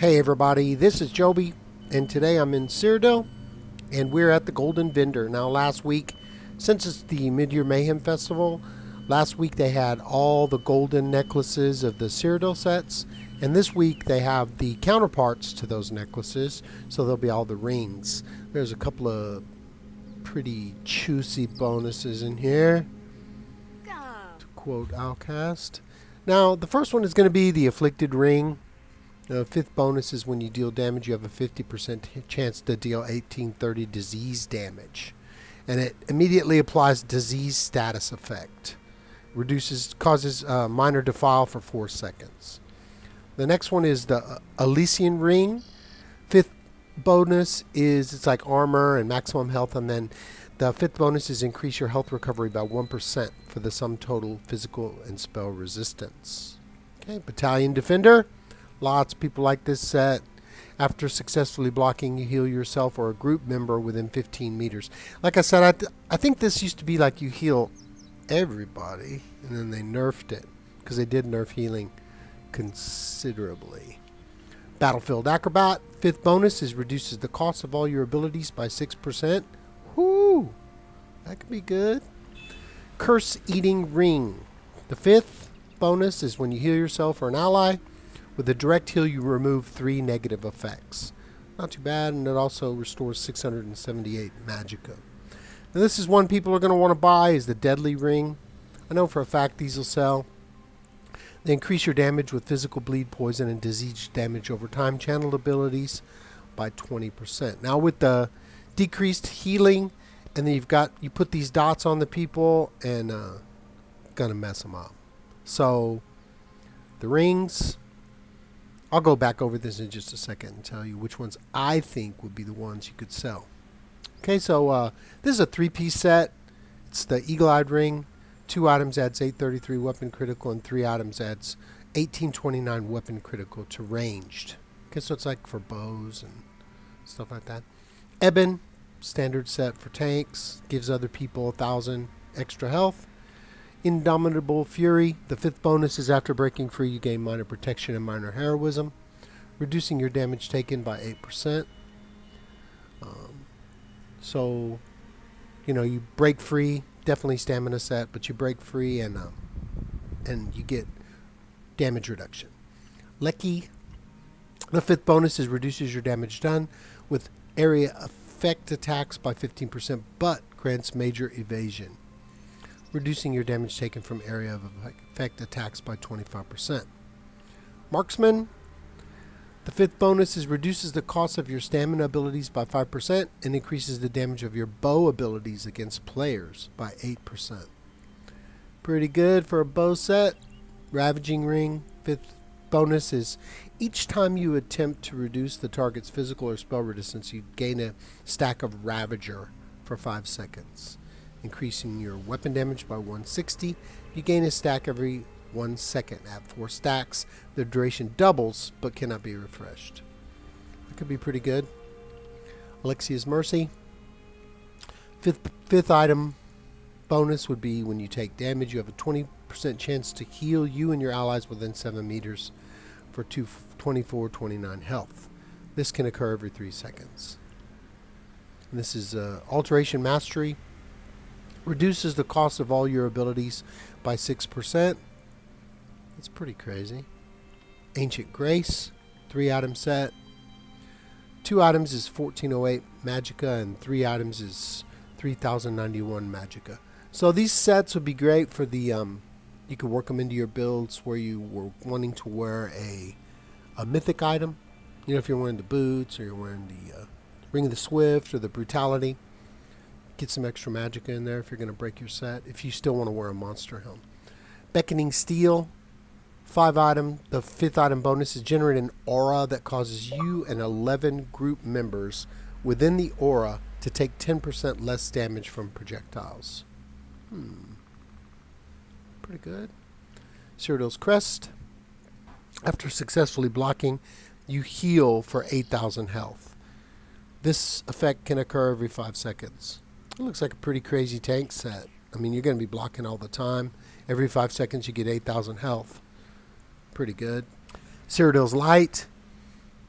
Hey everybody, this is Joby, and today I'm in Cyrodiil, and we're at the Golden Vendor. Now last week, since it's the Mid-Year Mayhem Festival, last week they had all the golden necklaces of the Cyrodiil sets, and this week they have the counterparts to those necklaces, so there'll be all the rings. There's a couple of pretty juicy bonuses in here, to quote Outcast. Now, the first one is going to be the Afflicted Ring. The fifth bonus is when you deal damage, you have a 50% chance to deal 1830 disease damage. And it immediately applies disease status effect. Causes minor defile for 4 seconds. The next one is the Elysian Ring. Fifth bonus is it's like armor and maximum health, and then the fifth bonus is increase your health recovery by 1% for the sum total physical and spell resistance. Okay, Battalion Defender. Lots of people like this set. After successfully blocking, you heal yourself or a group member within 15 meters. Like I said, I think this used to be like you heal everybody, and then they nerfed it, because they did nerf healing considerably. Battlefield Acrobat. Fifth bonus is reduces the cost of all your abilities by 6%. Whoo! That could be good. Curse Eating Ring. The fifth bonus is when you heal yourself or an ally. With a direct heal, you remove 3 negative effects. Not too bad, and it also restores 678 magicka. Now, this is one people are going to want to buy, is the Deadly Ring. I know for a fact these will sell. They increase your damage with physical bleed, poison, and disease damage over time. Channel abilities by 20%. Now, with the decreased healing, and then you put these dots on the people, and gonna mess them up. So, the rings. I'll go back over this in just a second and tell you which ones I think would be the ones you could sell. Okay, so this is a 3-piece set. It's the Eagle-Eyed Ring. 2 items adds 833 weapon critical, and 3 items adds 1829 weapon critical to ranged. Okay, so it's like for bows and stuff like that. Ebon, standard set for tanks. Gives other people 1,000 extra health. Indomitable Fury. The fifth bonus is after breaking free, you gain minor protection and minor heroism, reducing your damage taken by 8%. So, you break free, definitely stamina set, but you break free and you get damage reduction. Lecky. The fifth bonus is reduces your damage done with area effect attacks by 15%, but grants major evasion, reducing your damage taken from area of effect attacks by 25%. Marksman. The fifth bonus is reduces the cost of your stamina abilities by 5% and increases the damage of your bow abilities against players by 8%. Pretty good for a bow set. Ravaging Ring. Fifth bonus is each time you attempt to reduce the target's physical or spell resistance, you gain a stack of Ravager for 5 seconds. Increasing your weapon damage by 160. You gain a stack every 1 second. At 4 stacks, the duration doubles but cannot be refreshed. That could be pretty good. Alexia's Mercy. Fifth item bonus would be when you take damage, you have a 20% chance to heal you and your allies within 7 meters for 2429 health. This can occur every 3 seconds. And this is Alteration Mastery. Reduces the cost of all your abilities by 6%. That's pretty crazy. Ancient Grace. 3 item set. 2 items is 1408 magicka, and 3 items is 3091 magicka. So these sets would be great for the you could work them into your builds where you were wanting to wear a mythic item. If you're wearing the boots, or you're wearing the Ring of the Swift or the Brutality. Get some extra magicka in there if you're going to break your set, if you still want to wear a monster helm. Beckoning Steel. 5 item. The 5th item bonus is generate an aura that causes you and 11 group members within the aura to take 10% less damage from projectiles. Pretty good. Cyrodiil's Crest. After successfully blocking, you heal for 8,000 health. This effect can occur every 5 seconds. It looks like a pretty crazy tank set. I mean, you're going to be blocking all the time. Every 5 seconds you get 8,000 health. Pretty good. Cyrodiil's Light.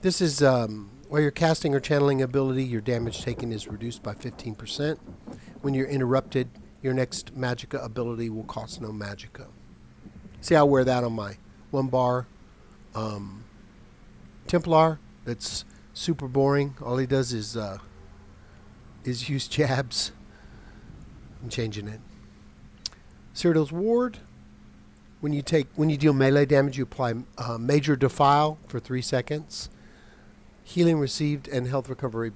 This is while you're casting or channeling ability, your damage taken is reduced by 15%. When you're interrupted, your next Magicka ability will cost no Magicka. See, I wear that on my 1-bar Templar. That's super boring. All he does is use jabs. I'm changing it. Cyrodiil's Ward. When you deal melee damage, you apply Major Defile for 3 seconds. Healing received and health recovery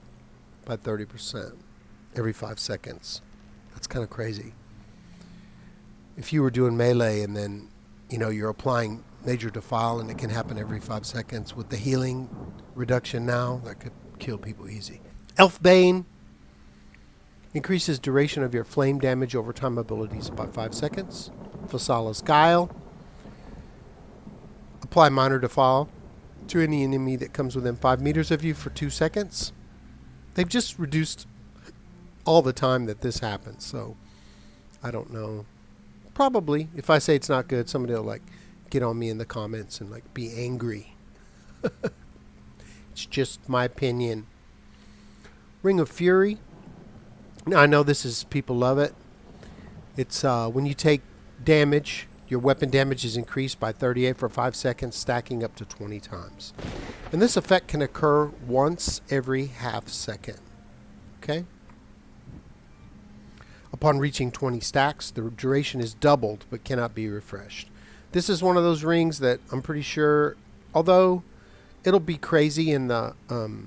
by 30% every 5 seconds. That's kind of crazy. If you were doing melee and then, you're applying Major Defile and it can happen every 5 seconds, with the healing reduction now, that could kill people easy. Elfbane increases duration of your flame damage over time abilities by 5 seconds. Fasala's Guile. Apply Minor Defile to any enemy that comes within 5 meters of you for 2 seconds. They've just reduced all the time that this happens, so I don't know. Probably, if I say it's not good, somebody will get on me in the comments and be angry. It's just my opinion. Ring of Fury. Now I know people love it. It's when you take damage, your weapon damage is increased by 38 for 5 seconds, stacking up to 20 times. And this effect can occur once every half second. Okay? Upon reaching 20 stacks, the duration is doubled but cannot be refreshed. This is one of those rings that I'm pretty sure, although it'll be crazy in the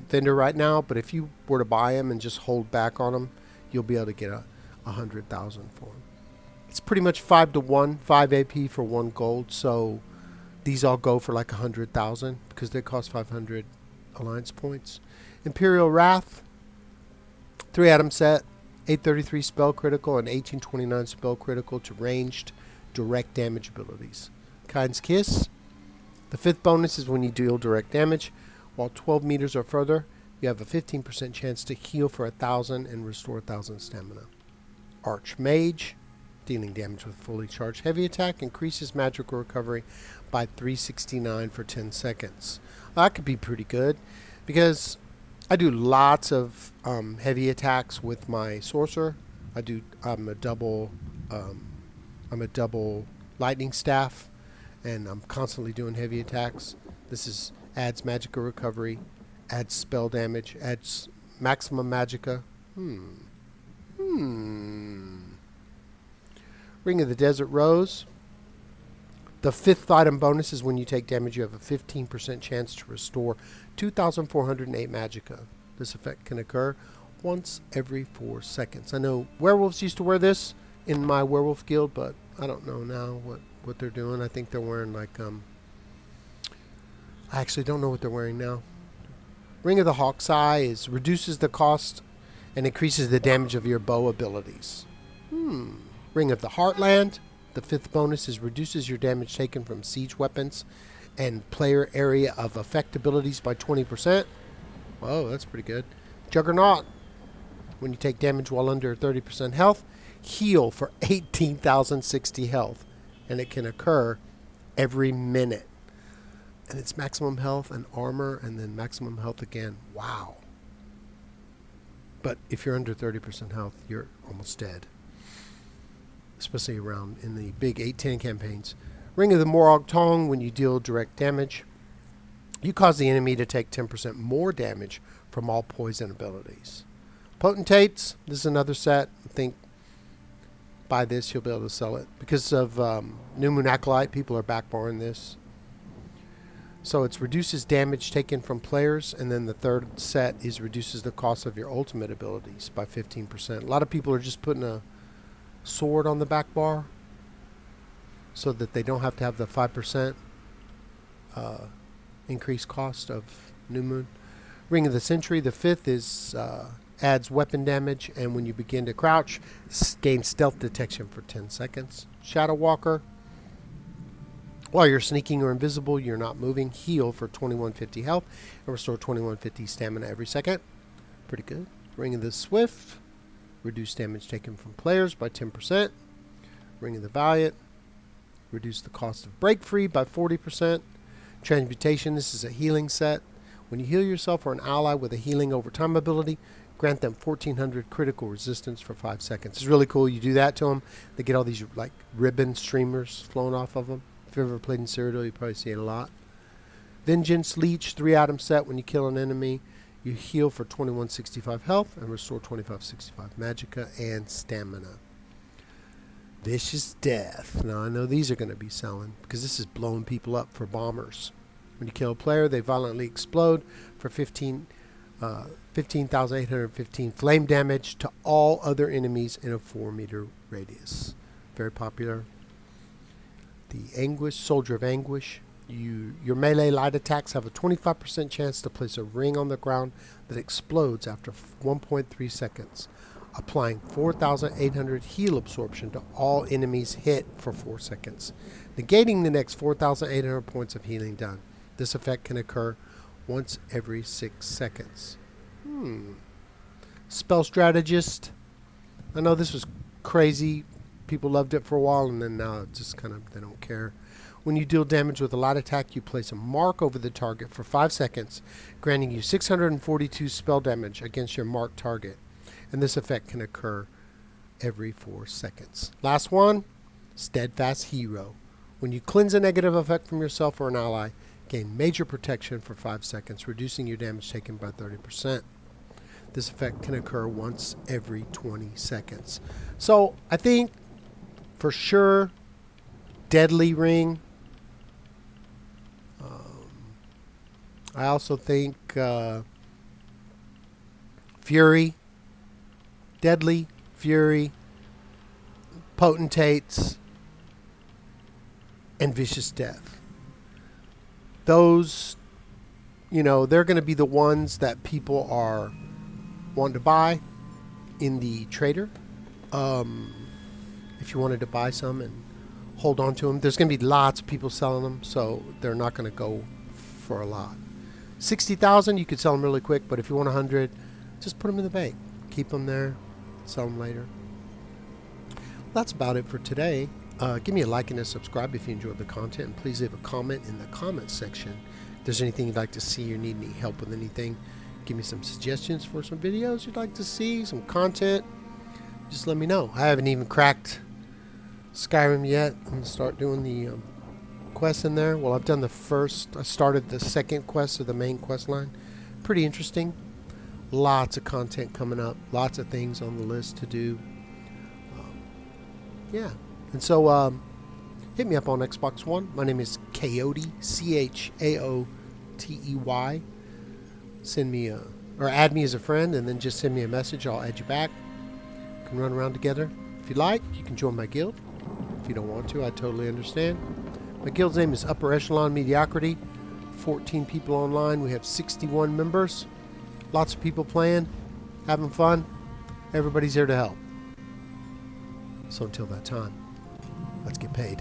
vendor right now, but if you were to buy them and just hold back on them, you'll be able to get 100,000 for them. It's pretty much 5-to-1, 5 AP for 1 gold, so these all go for 100,000 because they cost 500 alliance points. Imperial Wrath, 3 atom set, 833 spell critical and 1829 spell critical to ranged direct damage abilities. Kind's Kiss, the 5th bonus is when you deal direct damage. While 12 meters or further, you have a 15% chance to heal for 1,000 and restore 1,000 stamina. Archmage, dealing damage with fully charged heavy attack, increases magical recovery by 369 for 10 seconds. That could be pretty good because I do lots of heavy attacks with my sorcerer. I'm a double lightning staff, and I'm constantly doing heavy attacks. This adds magical recovery, adds spell damage, adds maximum magicka. Ring of the Desert Rose. The 5th item bonus is when you take damage, you have a 15% chance to restore 2,408 magicka. This effect can occur once every 4 seconds. I know werewolves used to wear this in my werewolf guild, but I don't know now what they're doing. I think they're wearing I actually don't know what they're wearing now. Ring of the Hawk's Eye reduces the cost and increases the damage of your bow abilities. Ring of the Heartland. The 5th bonus reduces your damage taken from siege weapons and player area of effect abilities by 20%. Whoa, that's pretty good. Juggernaut. When you take damage while under 30% health, heal for 18,060 health. And it can occur every minute. And it's maximum health and armor and then maximum health again. Wow. But if you're under 30% health, you're almost dead. Especially around in the big 8-10 campaigns. Ring of the Morag Tong. When you deal direct damage, you cause the enemy to take 10% more damage from all poison abilities. Potentates. This is another set. I think buy this, you'll be able to sell it. Because of New Moon Acolyte, people are backbarring this. So it reduces damage taken from players, and then the 3rd set reduces the cost of your ultimate abilities by 15%. A lot of people are just putting a sword on the back bar so that they don't have to have the 5% increased cost of New Moon. Ring of the Century, the 5th adds weapon damage, and when you begin to crouch, gain stealth detection for 10 seconds. Shadow Walker, while you're sneaking or invisible, you're not moving, heal for 2150 health and restore 2150 stamina every second. Pretty good. Ring of the Swift, reduce damage taken from players by 10%. Ring of the Valiant, reduce the cost of break free by 40%. Transmutation, this is a healing set. When you heal yourself or an ally with a healing over time ability, grant them 1400 critical resistance for 5 seconds. It's really cool. You do that to them, they get all these like ribbon streamers flowing off of them. If you've ever played in Cyrodiil, you probably see it a lot. Vengeance Leech, 3-item set. When you kill an enemy, you heal for 2165 health and restore 2565 magicka and stamina. Vicious Death. Now I know these are going to be selling because this is blowing people up for bombers. When you kill a player, they violently explode for 15,815 flame damage to all other enemies in a 4-meter radius. Very popular. The Anguish, Soldier of Anguish. Your melee light attacks have a 25% chance to place a ring on the ground that explodes after 1.3 seconds, applying 4,800 heal absorption to all enemies hit for 4 seconds, negating the next 4,800 points of healing done. This effect can occur once every 6 seconds. Spell Strategist. I know this was crazy. People loved it for a while, and then now it just kind of, they don't care. When you deal damage with a light attack, you place a mark over the target for 5 seconds, granting you 642 spell damage against your marked target. And this effect can occur every 4 seconds. Last one, Steadfast Hero. When you cleanse a negative effect from yourself or an ally, gain major protection for 5 seconds, reducing your damage taken by 30%. This effect can occur once every 20 seconds. So I think for sure, Deadly Ring. I also think Fury. Deadly, Fury, Potentates, and Vicious Death. Those, they're going to be the ones that people are wanting to buy in the trader. If you wanted to buy some and hold on to them, there's going to be lots of people selling them, so they're not going to go for a lot. 60,000, you could sell them really quick, but if you want 100, just put them in the bank. Keep them there, sell them later. That's about it for today. Give me a like and a subscribe if you enjoyed the content, and please leave a comment in the comment section. If there's anything you'd like to see or need any help with anything, give me some suggestions for some videos you'd like to see, some content. Just let me know. I haven't even cracked Skyrim yet. I'm going to start doing the quests in there. Well, I've done the first. I started the second quest of the main quest line. Pretty interesting. Lots of content coming up. Lots of things on the list to do. Yeah. And so hit me up on Xbox One. My name is Chaotey, Chaotey. Send me or add me as a friend, and then just send me a message. I'll add you back. We can run around together. If you like, you can join my guild. If you don't want to, I totally understand. My guild's name is Upper Echelon Mediocrity. 14 people online. We have 61 members. Lots of people playing, having fun. Everybody's here to help. So until that time, let's get paid.